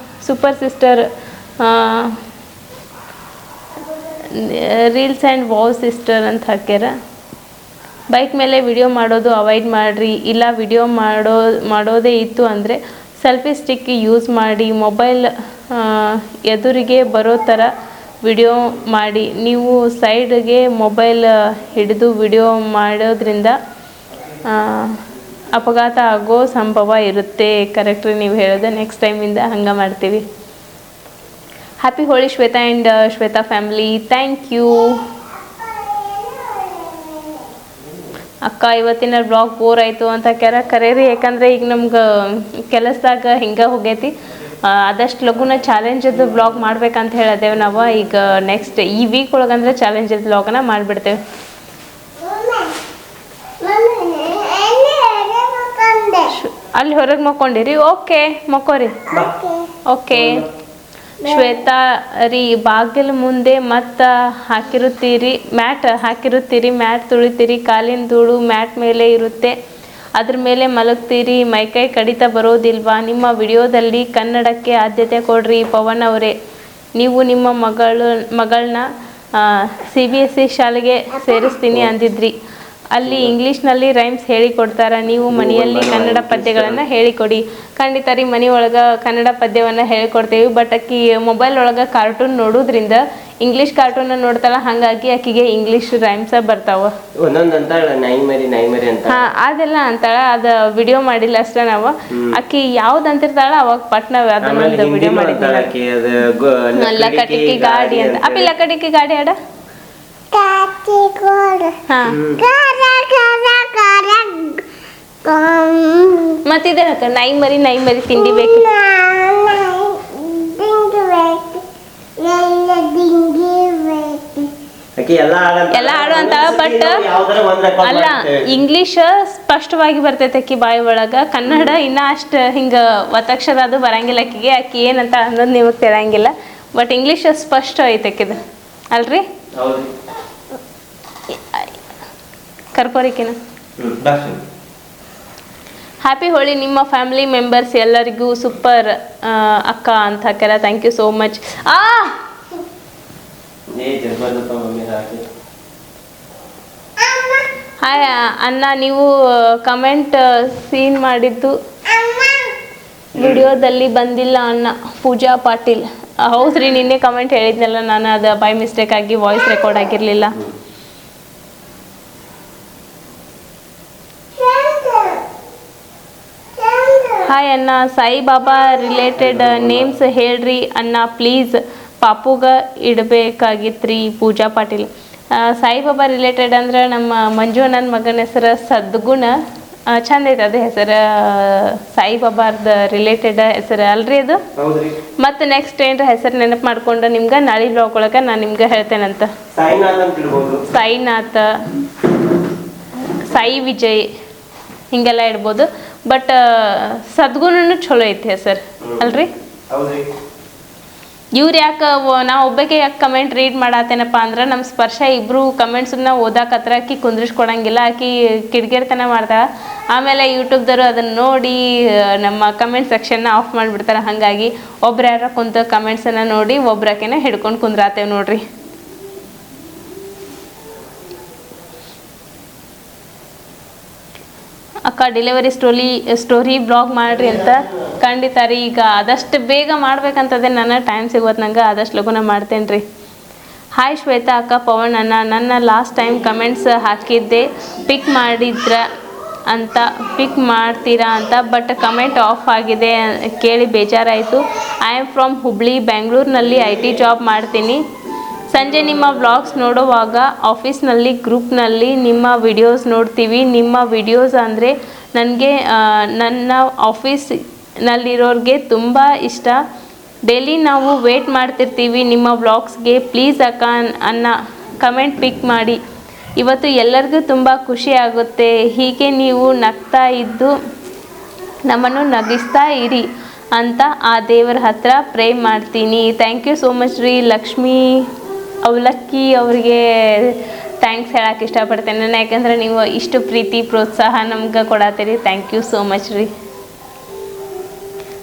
[SPEAKER 2] Super sister. Reels and wow sister ಅಂತ ಹಾಕ್ಯಾರ. ಬೈಕ್ ಮೇಲೆ ವಿಡಿಯೋ ಮಾಡೋದು ಅವಾಯ್ಡ್ ಮಾಡಿರಿ, ಇಲ್ಲ ವಿಡಿಯೋ ಮಾಡೋದೇ ಇತ್ತು ಅಂದರೆ ಸೆಲ್ಫಿ ಸ್ಟಿಕ್ ಯೂಸ್ ಮಾಡಿ, ಮೊಬೈಲ್ ಎದುರಿಗೆ ಬರೋ ಥರ ವಿಡಿಯೋ ಮಾಡಿ. ನೀವು ಸೈಡ್ಗೆ ಮೊಬೈಲ್ ಹಿಡಿದು ವಿಡಿಯೋ ಮಾಡೋದ್ರಿಂದ ಅಪಘಾತ ಆಗೋ ಸಂಭವ ಇರುತ್ತೆ. ಕರೆಕ್ಟ್ರಿ ನೀವು ಹೇಳೋದು, ನೆಕ್ಸ್ಟ್ ಟೈಮಿಂದ ಹಂಗೆ ಮಾಡ್ತೀವಿ. Happy Holi Shweta and Shweta family, thank you. ಅಕ್ಕ, ಇವತ್ತಿನ ಬ್ಲಾಗ್ ಬೋರ್ ಆಯಿತು ಅಂತ ಕರೀರಿ, ಯಾಕಂದರೆ ಈಗ ನಮ್ಗೆ ಕೆಲಸದಾಗ ಹಿಂಗೆ ಹೋಗೈತಿ. ಆದಷ್ಟು ಲಘುನ ಚಾಲೆಂಜದ್ದು ಬ್ಲಾಗ್ ಮಾಡ್ಬೇಕಂತ ಹೇಳಿದೆವು ನಾವು. ಈಗ ನೆಕ್ಸ್ಟ್ ಈ ವೀಕ್ ಒಳಗಂದ್ರೆ ಚಾಲೆಂಜದ ಬ್ಲಾಗನ್ನ ಮಾಡಿಬಿಡ್ತೇವೆ. ಅಲ್ಲಿ ಹೊರಗೆ ಮಕ್ಕೊಂಡಿರಿ? ಓಕೆ, ಮಕ್ಕೋರಿ. ಓಕೆ. ಶ್ವೇತಾ ರೀ, ಬಾಗಿಲು ಮುಂದೆ ಮತ್ತೆ ಮ್ಯಾಟ್ ಹಾಕಿರುತ್ತೀರಿ, ಮ್ಯಾಟ್ ತುಳಿತೀರಿ, ಕಾಲಿನ ಧೂಳು ಮ್ಯಾಟ್ ಮೇಲೆ ಇರುತ್ತೆ, ಅದ್ರ ಮೇಲೆ ಮಲಗ್ತೀರಿ, ಮೈಕೈ ಕಡಿತ ಬರೋದಿಲ್ವಾ? ನಿಮ್ಮ ವಿಡಿಯೋದಲ್ಲಿ ಕನ್ನಡಕ್ಕೆ ಆದ್ಯತೆ ಕೊಡ್ರಿ. ಪವನ್ ಅವರೇ, ನೀವು ನಿಮ್ಮ ಮಗಳನ್ನ CBSE ಶಾಲೆಗೆ ಸೇರಿಸ್ತೀನಿ ಅಂದಿದ್ರಿ, ಅಲ್ಲಿ ಇಂಗ್ಲೀಷ್ನಲ್ಲಿ ರೈಮ್ಸ್ ಹೇಳಿಕೊಡ್ತಾರ, ನೀವು ಮನೆಯಲ್ಲಿ ಕನ್ನಡ ಪದ್ಯಗಳನ್ನು ಹೇಳಿಕೊಡಿ. ಖಂಡಿತ ರೀ, ಮನೆ ಒಳಗೆ ಕನ್ನಡ ಪದ್ಯವನ್ನು ಹೇಳಿಕೊಡ್ತೇವೆ. ಬಟ್ ಆಕಿ ಮೊಬೈಲ್ ಒಳಗೆ ಕಾರ್ಟೂನ್ ನೋಡೋದ್ರಿಂದ ಇಂಗ್ಲೀಷ್ ಕಾರ್ಟೂನ್ ನೋಡ್ತಾಳ, ಹಾಗಾಗಿ ಆಕಿಗೆ ಇಂಗ್ಲೀಷ್ ರೈಮ್ಸ ಬರ್ತಾವ. ಅದೆಲ್ಲ ಅಂತಾಳ, ಅದು ವಿಡಿಯೋ ಮಾಡಿಲ್ಲ ಅಷ್ಟೇ ನಾವು. ಆಕಿ ಯಾವ್ದು ಅಂತಿರ್ತಾಳ ಅವಾಗ ಪಟ್ನ ಅದನ್ನೊಂದು ವಿಡಿಯೋ ಮಾಡಿದ್ವಿ. ಲಕಟಿಕಿ ಗಾಡಿ ಅಂತ. ಅಪ್ಪಿ ಲಕಟಿಕಿ ಗಾಡಿ ಆಡ. ಮತ್ತಿದೆ ನಾಯಿ ಮರಿ ತಿಂಡಿ ಬೇಕು. ಎಲ್ಲ ಹಾಡು ಅಂತ. ಬಟ್ ಅಲ್ಲ, ಇಂಗ್ಲಿಷ್ ಸ್ಪಷ್ಟವಾಗಿ ಬರ್ತೈತೆ ಅಕ್ಕಿ ಬಾಯಿ ಒಳಗ, ಕನ್ನಡ ಇನ್ನ ಅಷ್ಟು ಹಿಂಗ ಒತ್ತಕ್ಷರ ಅದು ಬರಂಗಿಲ್ಲ ಅಕ್ಕಿಗೆ. ಅಕ್ಕಿ ಏನಂತ ಅನ್ನೋದು ನಿಮಗೆ ತಿಳಂಗಿಲ್ಲ. ಬಟ್ ಇಂಗ್ಲಿಷ್ ಸ್ಪಷ್ಟ ಐತೆ ಅಕ್ಕಿದ, ಅಲ್ರಿ? ಕರ್ಕೋರಿಕಿನ. ಹ್ಯಾಪಿ ಹೋಳಿ ನಿಮ್ಮ ಫ್ಯಾಮಿಲಿ ಮೆಂಬರ್ಸ್ ಎಲ್ಲರಿಗೂ. ಸೂಪರ್ ಅಕ್ಕ ಅಂತ ಹಾಕ್ಯಾರ, thank you so much. Hi ಅಣ್ಣ, ನೀವು ಕಮೆಂಟ್ ಸೀನ್ ಮಾಡಿದ್ದು ವಿಡಿಯೋದಲ್ಲಿ ಬಂದಿಲ್ಲ ಅಣ್ಣ. ಪೂಜಾ ಪಾಟೀಲ್. ಹೌದ್ರಿ, ನಿನ್ನೆ ಕಮೆಂಟ್ ಹೇಳಿದ್ನಲ್ಲ ನಾನು, ಅದು ಬೈ ಮಿಸ್ಟೇಕ್ ಆಗಿ ವಾಯ್ಸ್ ರೆಕಾರ್ಡ್ ಆಗಿರಲಿಲ್ಲ. ಹಾಯ್ ಅಣ್ಣ, ಸಾಯಿಬಾಬಾ ರಿಲೇಟೆಡ್ ನೇಮ್ಸ್ ಹೇಳ್ರಿ ಅಣ್ಣ ಪ್ಲೀಸ್, ಪಾಪುಗ ಇಡಬೇಕಾಗಿತ್ರಿ. ಪೂಜಾ ಪಾಟೀಲ್. ಸಾಯಿಬಾಬಾ ರಿಲೇಟೆಡ್ ಅಂದ್ರೆ ನಮ್ಮ ಮಂಜು ನನ್ನ ಮಗನ ಹೆಸರು ಸದ್ಗುಣ. ಚಂದ ಐತೆ ಅದು ಹೆಸರು, ಸಾಯಿಬಾಬಾರ್ದ ರಿಲೇಟೆಡ್ ಹೆಸರು ಅಲ್ರಿ ಅದು. ಮತ್ತು ನೆಕ್ಸ್ಟ್ ಏನ್ರ ಹೆಸರು ನೆನಪು ಮಾಡ್ಕೊಂಡು ನಿಮ್ಗೆ ನಾಳೆ ಬ್ಲಾಗ್ ಒಳಗೆ ನಾನು ನಿಮ್ಗೆ ಹೇಳ್ತೇನಂತ. ಸಾಯಿನಾಥ, ಸಾಯಿ ವಿಜಯ್ ಹಿಂಗೆಲ್ಲ ಇಡ್ಬೋದು. ಬಟ್ ಸದ್ಗುಣನು ಚಲೋ ಐತಿ ಹೆಸರು, ಅಲ್ರಿ? ಇವ್ರು ಯಾಕೆ ನಾ ಒಬ್ಬಕ್ಕೆ ಯಾಕೆ ಕಮೆಂಟ್ ರೀಡ್ ಮಾಡತ್ತೇನಪ್ಪ ಅಂದ್ರೆ, ನಮ್ಮ ಸ್ಪರ್ಶ ಇಬ್ಬರು ಕಮೆಂಟ್ಸನ್ನ ಓದಾಕತ್ರ ಆಕಿ ಕುಂದ್ರಿಸ್ಕೊಡಂಗಿಲ್ಲ. ಆಕಿ ಕಿಡಿಗೇಡ್ತನ ಮಾಡ್ತಾಳೆ. ಆಮೇಲೆ ಯೂಟ್ಯೂಬ್ದವರು ಅದನ್ನು ನೋಡಿ ನಮ್ಮ ಕಮೆಂಟ್ ಸೆಕ್ಷನ್ನ ಆಫ್ ಮಾಡಿಬಿಡ್ತಾರೆ. ಹಾಗಾಗಿ ಒಬ್ರು ಯಾರ ಕುಂತ ಕಮೆಂಟ್ಸನ್ನು ನೋಡಿ ಒಬ್ರಾಕೆನ ಹಿಡ್ಕೊಂಡು ಕುಂದ್ರಾತೇವೆ ನೋಡ್ರಿ. ಅಕ್ಕ, ಡೆಲಿವರಿ ಸ್ಟೋರಿ ಬ್ಲಾಗ್ ಮಾಡಿರಿ ಅಂತ. ಖಂಡಿತ ರೀ, ಈಗ ಆದಷ್ಟು ಬೇಗ ಮಾಡ್ಬೇಕಂತದೆ ನನ್ನ ಟೈಮ್ ಸಿಗೋದು ನಂಗೆ, ಆದಷ್ಟು ಲಘುನ ಮಾಡ್ತೇನೆ ರೀ. ಹಾಯ್ ಶ್ವೇತಾ ಅಕ್ಕ, ಪವನ್ ಅಣ್ಣ, ನನ್ನ ಲಾಸ್ಟ್ ಟೈಮ್ ಕಮೆಂಟ್ಸ್ ಹಾಕಿದ್ದೆ ಪಿಕ್ ಮಾಡ್ತೀರಾ ಅಂತ, ಬಟ್ ಕಮೆಂಟ್ ಆಫ್ ಆಗಿದೆ ಕೇಳಿ ಬೇಜಾರಾಯಿತು. ಐ ಆಮ್ ಫ್ರಮ್ ಹುಬ್ಳಿ, ಬೆಂಗಳೂರಿನಲ್ಲಿ IT ಜಾಬ್ ಮಾಡ್ತೀನಿ. ಸಂಜೆ ನಿಮ್ಮ ವ್ಲಾಗ್ಸ್ ನೋಡುವಾಗ ಆಫೀಸ್ನಲ್ಲಿ ಗ್ರೂಪ್ನಲ್ಲಿ ನಿಮ್ಮ ವಿಡಿಯೋಸ್ ನೋಡ್ತೀವಿ. ನಿಮ್ಮ ವಿಡಿಯೋಸ್ ಅಂದರೆ ನನಗೆ ನನ್ನ ಆಫೀಸ್ನಲ್ಲಿರೋರಿಗೆ ತುಂಬ ಇಷ್ಟ. ಡೈಲಿ ನಾವು ವೇಟ್ ಮಾಡ್ತಿರ್ತೀವಿ ನಿಮ್ಮ ವ್ಲಾಗ್ಸ್ಗೆ. ಪ್ಲೀಸ್ ಅಕ್ಕ ಅನ್ನ ಕಮೆಂಟ್ ಪಿಕ್ ಮಾಡಿ. ಇವತ್ತು ಎಲ್ಲರಿಗೂ ತುಂಬ ಖುಷಿ ಆಗುತ್ತೆ. ಹೀಗೆ ನೀವು ನಗ್ತಾ ಇದ್ದು ನಮ್ಮನ್ನು ನಗಿಸ್ತಾ ಇರಿ ಅಂತ ಆ ದೇವರ ಹತ್ರ ಪ್ರೇ ಮಾಡ್ತೀನಿ. ಥ್ಯಾಂಕ್ ಯು ಸೋ ಮಚ್ ರೀ. ಲಕ್ಷ್ಮೀ ಅವಲಕ್ಕಿ ಅವರಿಗೆ ಥ್ಯಾಂಕ್ಸ್ ಹೇಳಕ್ಕೆ ಇಷ್ಟಪಡ್ತೇನೆ ನಾನು, ಯಾಕಂದರೆ ನೀವು ಇಷ್ಟು ಪ್ರೀತಿ ಪ್ರೋತ್ಸಾಹ ನಮ್ಗೆ ಕೊಡತ್ತೀರಿ. ಥ್ಯಾಂಕ್ ಯು ಸೋ ಮಚ್ ರೀ.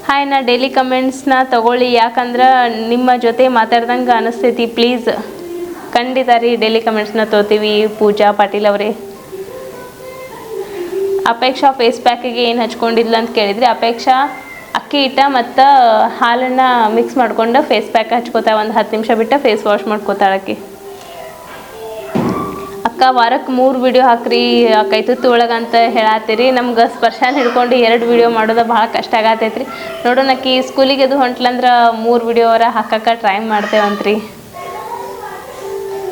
[SPEAKER 2] ಹಾಯ್, ನಾ ಡೈಲಿ ಕಮೆಂಟ್ಸ್ನ ತಗೊಳ್ಳಿ, ಯಾಕಂದ್ರೆ ನಿಮ್ಮ ಜೊತೆ ಮಾತಾಡ್ದಂಗೆ ಅನಿಸ್ತೈತಿ. ಪ್ಲೀಸ್ ಖಂಡಿತ ರೀ, ಡೈಲಿ ಕಮೆಂಟ್ಸ್ನ ತೊಗೋತೀವಿ. ಪೂಜಾ ಪಾಟೀಲ್ ಅವರೇ. ಅಪೇಕ್ಷಾ ಫೇಸ್ ಪ್ಯಾಕಿಗೆ ಏನು ಹಚ್ಕೊಂಡಿಲ್ಲ ಅಂತ ಕೇಳಿದ್ರಿ. ಅಪೇಕ್ಷಾ ಅಕ್ಕಿ ಹಿಟ್ಟ ಮತ್ತು ಹಾಲನ್ನು ಮಿಕ್ಸ್ ಮಾಡ್ಕೊಂಡು ಫೇಸ್ ಪ್ಯಾಕ್ ಹಚ್ಕೋತಾಳೆ. ಒಂದು 10 ನಿಮಿಷ ಬಿಟ್ಟು ಫೇಸ್ ವಾಶ್ ಮಾಡ್ಕೋತಾಳಕ್ಕೆ. ಅಕ್ಕ ವಾರಕ್ಕೆ 3 ವಿಡಿಯೋ ಹಾಕ್ರಿ ಕೈತುತ್ತು ಒಳಗೆ ಅಂತ ಹೇಳತ್ತೀರಿ. ನಮ್ಗೆ ಸ್ಪರ್ಶನ ಹಿಡ್ಕೊಂಡು 2 ವಿಡಿಯೋ ಮಾಡೋದು ಭಾಳ ಕಷ್ಟ ಆಗತೈತ್ರಿ. ನೋಡೋಣ, ಅಕ್ಕಿ ಸ್ಕೂಲಿಗೆ ಅದು ಹೊಂಟ್ಲಂದ್ರೆ 3 ವಿಡಿಯೋವರ ಹಾಕಕ್ಕೆ ಟ್ರೈ ಮಾಡ್ತೇವಂತ್ರಿ.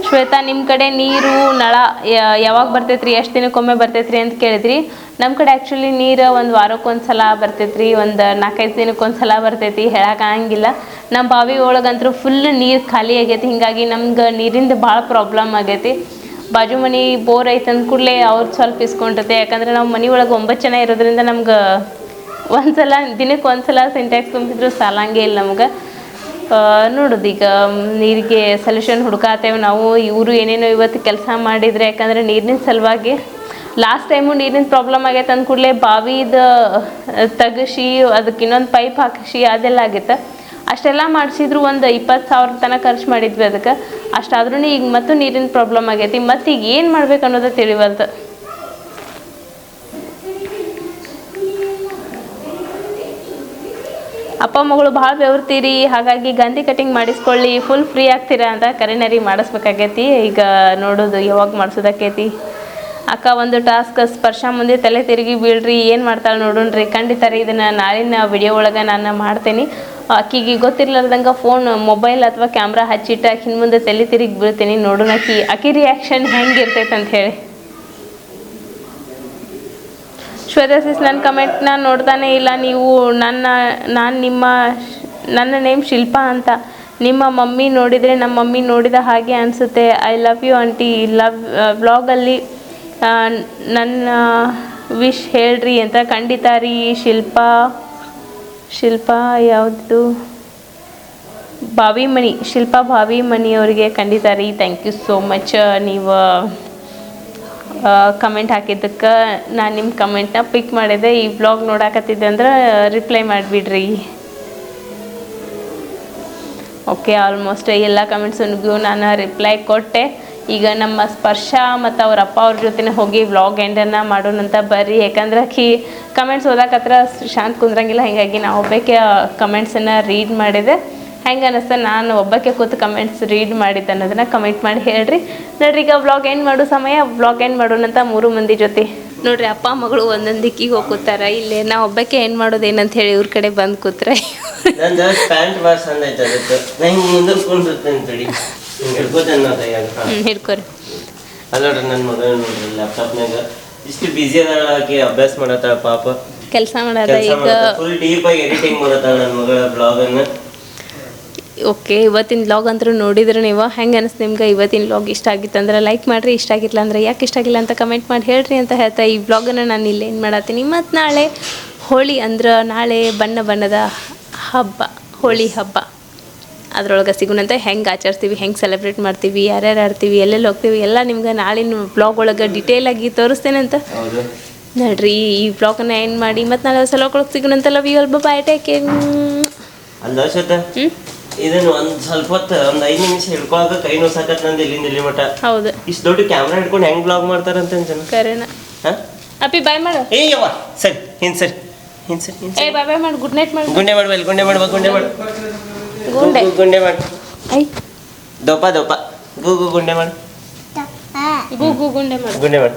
[SPEAKER 2] ಶ್ವೇತಾ, ನಿಮ್ಮ ಕಡೆ ನೀರು ನಳ ಯಾವಾಗ ಬರ್ತೈತ್ರಿ, ಎಷ್ಟು ದಿನಕ್ಕೊಮ್ಮೆ ಬರ್ತೈತ್ರಿ ಅಂತ ಕೇಳಿದ್ರಿ. ನಮ್ಮ ಕಡೆ ಆ್ಯಕ್ಚುಲಿ ನೀರು ಒಂದು ವಾರಕ್ಕೊಂದು ಸಲ ಬರ್ತೈತ್ರಿ, ಒಂದು 4-5 ದಿನಕ್ಕೊಂದು ಸಲ ಬರ್ತೈತಿ. ಹೇಳೋಕ್ಕಾಗಂಗಿಲ್ಲ. ನಮ್ಮ ಬಾವಿ ಒಳಗಂತೂ ಫುಲ್ ನೀರು ಖಾಲಿ ಆಗೈತಿ. ಹೀಗಾಗಿ ನಮ್ಗೆ ನೀರಿಂದ ಭಾಳ ಪ್ರಾಬ್ಲಮ್ ಆಗೈತಿ. ಬಾಜು ಮನೆ ಬೋರ್ ಐತೆ ಅಂದ ಕೂಡಲೇ ಅವ್ರು ಸ್ವಲ್ಪ ಇಸ್ಕೊಂಡಿರುತ್ತೆ. ಯಾಕಂದ್ರೆ ನಾವು ಮನೆ ಒಳಗೆ 9 ಜನ ಇರೋದ್ರಿಂದ ನಮ್ಗೆ ದಿನಕ್ಕೆ ಒಂದು ಸಲ ಸಿಂಟ್ಯಾಕ್ಸ್ ತುಂಬಿದ್ರು ಸಾಲಂಗೆ ಇಲ್ಲ ನಮ್ಗೆ. ನೋಡೋದು ಈಗ ನೀರಿಗೆ ಸೊಲ್ಯೂಷನ್ ಹುಡುಕಾತೇವೆ ನಾವು. ಇವರು ಏನೇನೋ ಇವತ್ತು ಕೆಲಸ ಮಾಡಿದರೆ, ಯಾಕಂದರೆ ನೀರಿನ ಸಲುವಾಗಿ ಲಾಸ್ಟ್ ಟೈಮು ನೀರಿನ ಪ್ರಾಬ್ಲಮ್ ಆಗೈತೆ ಅಂದ ಕೂಡಲೇ ಬಾವಿದ ತೆಗಿಸಿ ಅದಕ್ಕೆ ಇನ್ನೊಂದು ಪೈಪ್ ಹಾಕಿಸಿ ಅದೆಲ್ಲ ಆಗೈತೆ. ಅಷ್ಟೆಲ್ಲ ಮಾಡಿಸಿದ್ರು ಒಂದು 20,000 ತನಕ ಖರ್ಚು ಮಾಡಿದ್ವಿ ಅದಕ್ಕೆ. ಅಷ್ಟಾದ್ರೂ ಈಗ ಮತ್ತು ನೀರಿನ ಪ್ರಾಬ್ಲಮ್ ಆಗೈತಿ. ಮತ್ತು ಈಗ ಏನು ಮಾಡ್ಬೇಕು ಅನ್ನೋದು ತಿಳಿವಲ್ದು. ಅಪ್ಪ ಮಗಳು ಭಾಳ ಬೆವರ್ತೀರಿ, ಹಾಗಾಗಿ ಗಾಂಧಿ ಕಟಿಂಗ್ ಮಾಡಿಸ್ಕೊಳ್ಳಿ, ಫುಲ್ ಫ್ರೀ ಆಗ್ತೀರಾ ಅಂತ ಕರೆನರಿ ಮಾಡಿಸ್ಬೇಕಾಗೈತಿ. ಈಗ ನೋಡೋದು ಯಾವಾಗ ಮಾಡಿಸೋದಕ್ಕೈತಿ. ಅಕ್ಕ, ಒಂದು ಟಾಸ್ಕ್ ಸ್ಪರ್ಶ ಮುಂದೆ ತಲೆ ತಿರುಗಿ ಬೀಳ್ರಿ, ಏನು ಮಾಡ್ತಾಳೆ ನೋಡೋಣ್ರಿ. ಖಂಡಿತ ರೀ, ಇದನ್ನು ನಾಳಿನ ವಿಡಿಯೋ ಒಳಗೆ ನಾನು ಮಾಡ್ತೀನಿ. ಅಕ್ಕಿಗೆ ಗೊತ್ತಿರ್ಲಾರ್ದಂಗೆ ಫೋನ್ ಮೊಬೈಲ್ ಅಥವಾ ಕ್ಯಾಮ್ರಾ ಹಚ್ಚಿಟ್ಟು ಆಕಿನ ಮುಂದೆ ತಲೆ ತಿರುಗಿ ಬೀಳ್ತೀನಿ. ನೋಡೋಣ ಅಕ್ಕಿ ರಿಯಾಕ್ಷನ್ ಹೆಂಗಿರ್ತೈತೆ ಅಂತ ಹೇಳಿ. ಶ್ವೇತಾ ಸಿಸ್, ನನ್ನ ಕಮೆಂಟ್ನ ನೋಡ್ತಾನೆ ಇಲ್ಲ ನೀವು. ನನ್ನ ನೇಮ್ ಶಿಲ್ಪಾ ಅಂತ. ನಿಮ್ಮ ಮಮ್ಮಿ ನೋಡಿದರೆ ನಮ್ಮ ಮಮ್ಮಿ ನೋಡಿದ ಹಾಗೆ ಅನಿಸುತ್ತೆ. I love you aunty. ವ್ಲಾಗಲ್ಲಿ ನನ್ನ ವಿಶ್ ಹೇಳ್ರಿ ಅಂತ. ಖಂಡಿತ ರೀ. ಶಿಲ್ಪಾ ಯಾವುದು ಬಾವಿಮಣಿ, ಶಿಲ್ಪಾ ಬಾವಿಮಣಿ ಅವರಿಗೆ ಖಂಡಿತ ರೀ. Thank you so much. ನೀವು ಕಮೆಂಟ್ ಹಾಕಿದ್ದಕ್ಕೆ ನಾನು ನಿಮ್ಮ ಕಮೆಂಟ್ನ ಪಿಕ್ ಮಾಡಿದೆ. ಈ ವ್ಲಾಗ್ ನೋಡಾಕತ್ತಿದ್ದೆ ಅಂದ್ರೆ ರಿಪ್ಲೈ ಮಾಡಿಬಿಡ್ರಿ. ಓಕೆ, ಆಲ್ಮೋಸ್ಟ್ ಎಲ್ಲ ಕಮೆಂಟ್ಸ್ನಿಗೂ ನಾನು ರಿಪ್ಲೈ ಕೊಟ್ಟೆ. ಈಗ ನಮ್ಮ ಸ್ಪರ್ಶ ಮತ್ತು ಅವ್ರ ಅಪ್ಪ ಅವ್ರ ಜೊತೆ ಹೋಗಿ ವ್ಲಾಗ್ ಎಂಡನ್ನು ಮಾಡೋಣಂತ ಬರ್ರಿ. ಯಾಕಂದ್ರೆ ಕಮೆಂಟ್ಸ್ ಓದಾಕತ್ರ ಶಾಂತ ಕುಂದ್ರಂಗಿಲ್ಲ. ಹೀಗಾಗಿ ನಾವು ಒಬ್ಬಕ್ಕೆ ಕಮೆಂಟ್ಸನ್ನು ರೀಡ್ ಮಾಡಿದೆ. ಹೆಂಗೆ ಅನ್ನಿಸ್ತಾ ನಾನು ಒಬ್ಬಕ್ಕೆ ಕೂತು ಕಮೆಂಟ್ಸ್ ರೀಡ್ ಮಾಡಿದ್ದೆ ಅನ್ನೋದನ್ನು ಕಮೆಂಟ್ ಮಾಡಿ ಹೇಳ್ರಿ. ನೋಡ್ರಿ, ಈಗ ವ್ಲಾಗ್ ಎಂಡ್ ಮಾಡೋ ಸಮಯ. ವ್ಲಾಗ್ ಎಂಡ್ ಮಾಡೋಣಂತ 3 ಮಂದಿ ಜೊತೆ. ನೋಡ್ರಿ, ಅಪ್ಪ ಮಗಳು ಒಂದೊಂದು ದಿಕ್ಕಿಗೆ ಹೋಗಿ ಕೂತಾರ. ಇಲ್ಲೇ ನಾವು ಒಬ್ಬಕ್ಕೆ ಏನು ಮಾಡೋದು ಏನಂತ ಹೇಳಿ ಇವ್ರ ಕಡೆ ಬಂದು ಕೂತ್ರೆ. ಹಿಡ್ಕೊರಿ.
[SPEAKER 1] ಅಲ್ಲೋಡ್ರಿ, ನನ್ನ ಮಗಳು ನೋಡ್ರಿ ಲ್ಯಾಪ್ಟಾಪ್ನಾಗ ಇಷ್ಟು ಬಿಸಿ ಅದಾಳ. ಆಕಿ ಅಭ್ಯಾಸ ಮಾಡತ್ತಾಳ ಪಾಪ,
[SPEAKER 2] ಕೆಲಸ ಮಾಡೋದ. ಈಗ
[SPEAKER 1] ಫುಲ್ ಡೀಪ್ ಆಗಿ ಎಡಿಟಿಂಗ್ ಮಾಡತ್ತಾಳ ನನ್ನ ಮಗಳ ಬ್ಲಾಗನ್ನು.
[SPEAKER 2] ಓಕೆ, ಇವತ್ತಿನ ವ್ಲಾಗ್ ಅಂತೂ ನೋಡಿದ್ರೆ ನೀವು ಹೆಂಗೆ ಅನಿಸ್ತು ನಿಮ್ಗೆ? ಇವತ್ತಿನ ವ್ಲಾಗ್ ಇಷ್ಟ ಆಗಿತ್ತು ಅಂದ್ರೆ ಲೈಕ್ ಮಾಡಿರಿ. ಇಷ್ಟ ಆಗಿಲ್ಲ ಅಂದ್ರೆ ಯಾಕೆ ಇಷ್ಟ ಆಗಿಲ್ಲ ಅಂತ ಕಮೆಂಟ್ ಮಾಡಿ ಹೇಳ್ರಿ ಅಂತ ಹೇಳ್ತಾ ಈ ವ್ಲಾಗನ್ನು ನಾನು ಇಲ್ಲೇ ಏನು ಮಾಡತ್ತೀನಿ. ಮತ್ತು ನಾಳೆ ಹೋಳಿ ಅಂದ್ರೆ ನಾಳೆ ಬಣ್ಣದ ಹಬ್ಬ, ಹೋಳಿ ಹಬ್ಬ. ಅದರೊಳಗೆ ಸಿಗೋಣಂತ ಹೆಂಗೆ ಆಚರಿಸ್ತೀವಿ, ಹೆಂಗೆ ಸೆಲೆಬ್ರೇಟ್ ಮಾಡ್ತೀವಿ, ಯಾರ್ಯಾರು ಆಡ್ತೀವಿ, ಎಲ್ಲೆಲ್ಲಿ ಹೋಗ್ತೀವಿ ಎಲ್ಲ ನಿಮ್ಗೆ ನಾಳಿನ ವ್ಲಾಗ್ ಒಳಗೆ ಡಿಟೇಲಾಗಿ ತೋರಿಸ್ತೇನೆ ಅಂತ. ನೋಡ್ರಿ, ಈ ವ್ಲಾಗನ್ನು ಎಂಡ್ ಮಾಡಿ ಮತ್ತು ನಾಳೆ ಸಲ ಸಿಗೋಣಂತ. Love you all, bye, take care.
[SPEAKER 1] ಇದನ್ನು ಒಂದು ಸ್ವಲ್ಪ ಹೊತ್ತು ಒಂದು 5 ನಿಮಿಷ ಹಿಡ್ಕೊಳಕ ಕೈ ನೋಸಾಕತ್ ನಂದು ಇಲ್ಲಿಂದ ಇಲ್ಲಿ ಮಟ.
[SPEAKER 2] ಹೌದು,
[SPEAKER 1] ಇಷ್ಟು ದೊಡ್ಡ ಕ್ಯಾಮ್ರಾ ಹಿಡ್ಕೊಂಡು ಹೆಂಗ್ ಬ್ಲಾಗ್ ಮಾಡ್ತಾರಂತ ಜನ.
[SPEAKER 2] ಕರೆನಾ? ಅಪ್ಪಿ ಬಾಯ್ ಮಾಡು.
[SPEAKER 1] ಏಯವ್ವ, ಸರಿ ಹಿಂದ್ ಸರಿ ಹಿಂದ್ ಸರಿ ಹಿಂದ್
[SPEAKER 2] ಏ ಬಾಯ್ ಬಾಯ್ ಮಾಡು. ಗುಡ್ ನೈಟ್ ಮಾಡು.
[SPEAKER 1] ಗುಂಡೆ ಮಾಡ್ಬೇಲ್, ಗುಂಡೆ ಮಾಡ್ಬೇಕು, ಗುಂಡೆ ಮಾಡು,
[SPEAKER 2] ಗುಂಡೆ
[SPEAKER 1] ಗುಂಡೆ ಮಾಡು.
[SPEAKER 2] ಐ
[SPEAKER 1] ದೋಪ ದೋಪ ಗು ಗುಂಡೆ ಮಾಡು,
[SPEAKER 2] ಗು ಗುಂಡೆ ಮಾಡು,
[SPEAKER 1] ಗುಂಡೆ ಮಾಡು.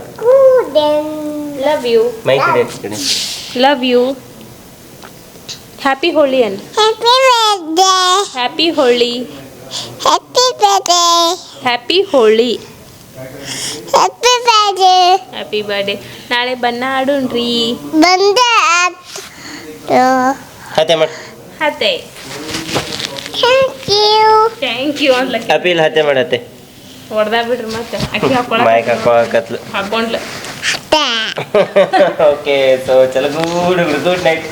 [SPEAKER 2] Love you.
[SPEAKER 1] ಮೈ ಕಡೆ ಕಡೆ
[SPEAKER 2] ಲವ್ ಯು. ಹ್ಯಾಪಿ ಹೋಳಿ ಅನ್. Happy birthday. Happy Holi. Happy birthday. Happy Holi.
[SPEAKER 8] Happy birthday.
[SPEAKER 2] Happy birthday. ನಾಳೆ ಬಣ್ಣ ಆಡೋಣ್ರಿ.
[SPEAKER 8] ಬಂದೆ
[SPEAKER 1] ಹತ್ತೆ ಮಾಡಿ
[SPEAKER 2] ಹತ್ತೆ. ಥ್ಯಾಂಕ್ ಯು ಅಂತ
[SPEAKER 1] ಅಪೀಲ್ ಹತ್ತೆ ಮಾಡತ್ತೆ
[SPEAKER 2] ಹೊಡ್ದಾ ಬಿಡ್ರಿ ಮತ್ತೆ ಅಕ್ಕಿ
[SPEAKER 1] ಮೈಕ್ ಹಾಕೊಂಡ್ಲು
[SPEAKER 2] ಹಾಕೊಂಡ್ಲ.
[SPEAKER 1] ಓಕೆ ಸೊ ಚಲೋ ಗುಡ್ ನೈಟ್.